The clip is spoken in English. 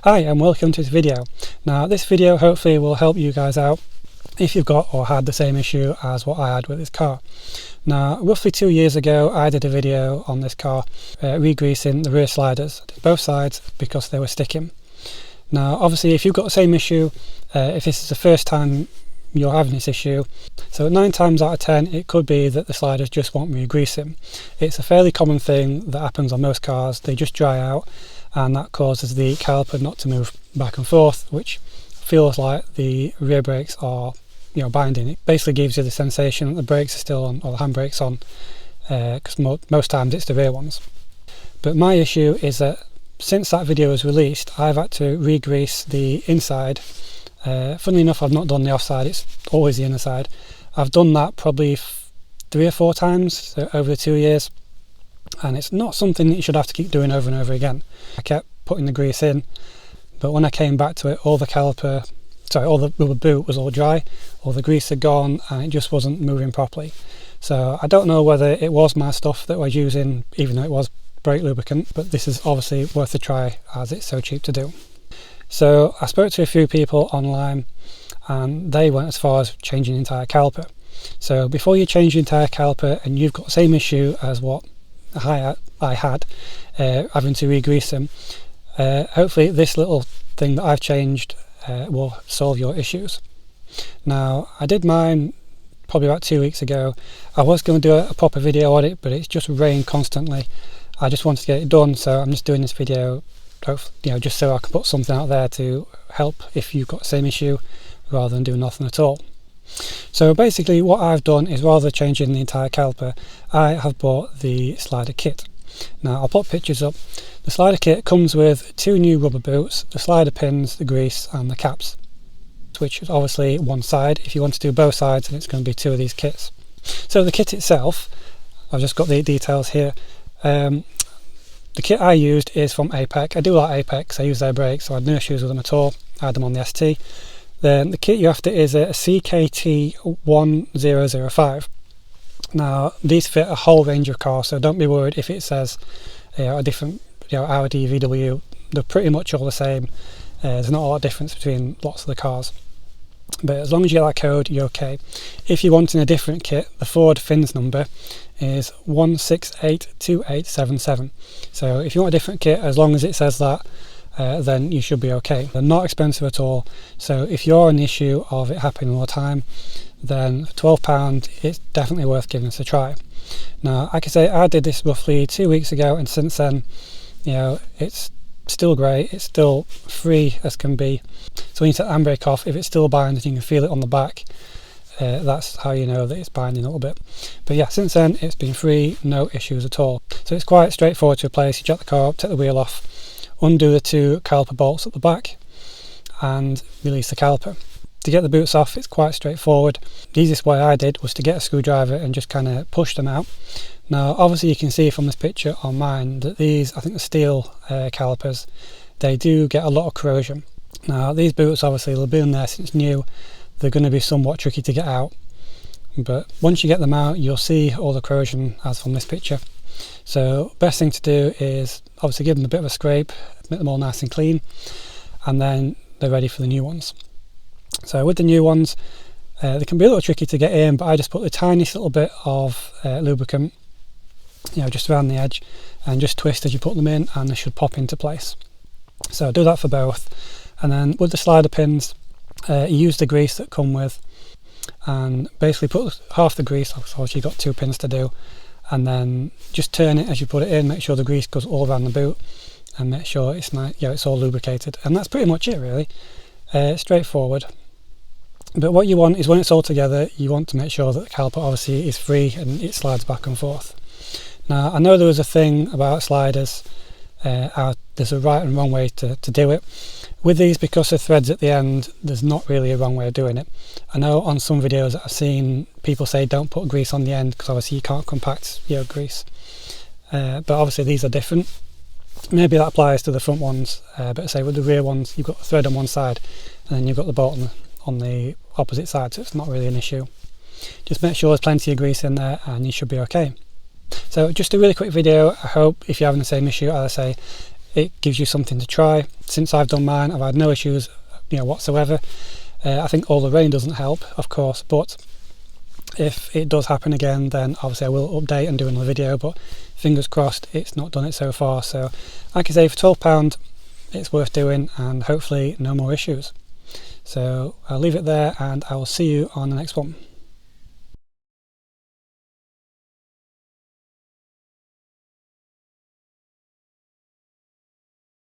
Hi and welcome to this video. Now this video hopefully will help you guys out if you've got or had the same issue as what I had with this car. Now roughly 2 years ago I did a video on this car re-greasing the rear sliders, both sides, because they were sticking. Now obviously if you've got the same issue, if this is the first time you're having this issue, so 9 times out of 10 it could be that the sliders just want re-greasing. It's a fairly common thing that happens on most cars. They just dry out and that causes the caliper not to move back and forth, which feels like the rear brakes are binding. It basically gives you the sensation that the brakes are still on, or the handbrakes on, because most times it's the rear ones. But my issue is that since that video was released I've had to re-grease the inside. Funnily enough, I've not done the offside, it's always the inner side. I've done that probably 3 or 4 times over the 2 years, and it's not something that you should have to keep doing over and over again. I kept putting the grease in, but when I came back to it, all the rubber boot was all dry, all the grease had gone, and it just wasn't moving properly. So I don't know whether it was my stuff that I was using, even though it was brake lubricant, but this is obviously worth a try as it's so cheap to do. So I spoke to a few people online and they went as far as changing the entire caliper. So before you change the entire caliper and you've got the same issue as what I had, having to re-grease them, hopefully this little thing that I've changed will solve your issues. Now I did mine probably about 2 weeks ago. I was going to do a proper video on it, but it's just rained constantly. I just wanted to get it done, so I'm just doing this video just so I can put something out there to help if you've got the same issue, rather than doing nothing at all. So basically what I've done is, rather than changing the entire caliper, I have bought the slider kit. Now I'll put pictures up. The slider kit comes with 2 new rubber boots, the slider pins, the grease and the caps, which is obviously one side. If you want to do both sides, then it's going to be 2 of these kits. So the kit itself, I've just got the details here. The kit I used is from APEC. I do like APEC, I use their brakes, so I had no issues with them at all. I had them on the ST. Then the kit you're after is a CKT 1005. Now these fit a whole range of cars, so don't be worried if it says a different Audi, VW. They're pretty much all the same. There's not a lot of difference between lots of the cars, but as long as you get that code, you're okay. If you're wanting a different kit, the Ford FINS number is 1682877. So if you want a different kit, as long as it says that, then you should be okay. They're not expensive at all, so if you're an issue of it happening all the time, then for £12 it's definitely worth giving this a try. Now like I say, I did this roughly 2 weeks ago, and since then it's still great, it's still free as can be. So when you take the handbrake off, if it still binds, you can feel it on the back. That's how you know that it's binding a little bit. But yeah, since then it's been free, no issues at all. So it's quite straightforward to replace. You jack the car up, take the wheel off, undo the 2 caliper bolts at the back and release the caliper. To get the boots off, it's quite straightforward. The easiest way I did was to get a screwdriver and just kind of push them out. Now obviously you can see from this picture on mine that these, I think the steel calipers, they do get a lot of corrosion. Now these boots obviously they've been there since new, they're going to be somewhat tricky to get out, but once you get them out you'll see all the corrosion as from this picture. So best thing to do is obviously give them a bit of a scrape, make them all nice and clean, and then they're ready for the new ones. So with the new ones, they can be a little tricky to get in, but I just put the tiniest little bit of lubricant just around the edge and just twist as you put them in, and they should pop into place. So do that for both. And then with the slider pins, you use the grease that come with, and basically put half the grease, so you've got 2 pins to do, and then just turn it as you put it in, make sure the grease goes all around the boot and make sure it's nice, it's all lubricated, and that's pretty much it really. Straightforward. But what you want is, when it's all together, you want to make sure that the caliper obviously is free and it slides back and forth. Now I know there was a thing about sliders, there's a right and wrong way to do it. With these, because of threads at the end, there's not really a wrong way of doing it. I know on some videos that I've seen people say don't put grease on the end because obviously you can't compact grease, but obviously these are different. Maybe that applies to the front ones, but say with the rear ones you've got a thread on one side and then you've got the bolt on the opposite side, so it's not really an issue. Just make sure there's plenty of grease in there and you should be okay. So just a really quick video. I hope if you're having the same issue, as I say, it gives you something to try. Since I've done mine, I've had no issues whatsoever. I think all the rain doesn't help, of course, but if it does happen again, then obviously I will update and do another video, but fingers crossed it's not done it so far. So like I say, for £12 it's worth doing, and hopefully no more issues. So I'll leave it there and I will see you on the next one.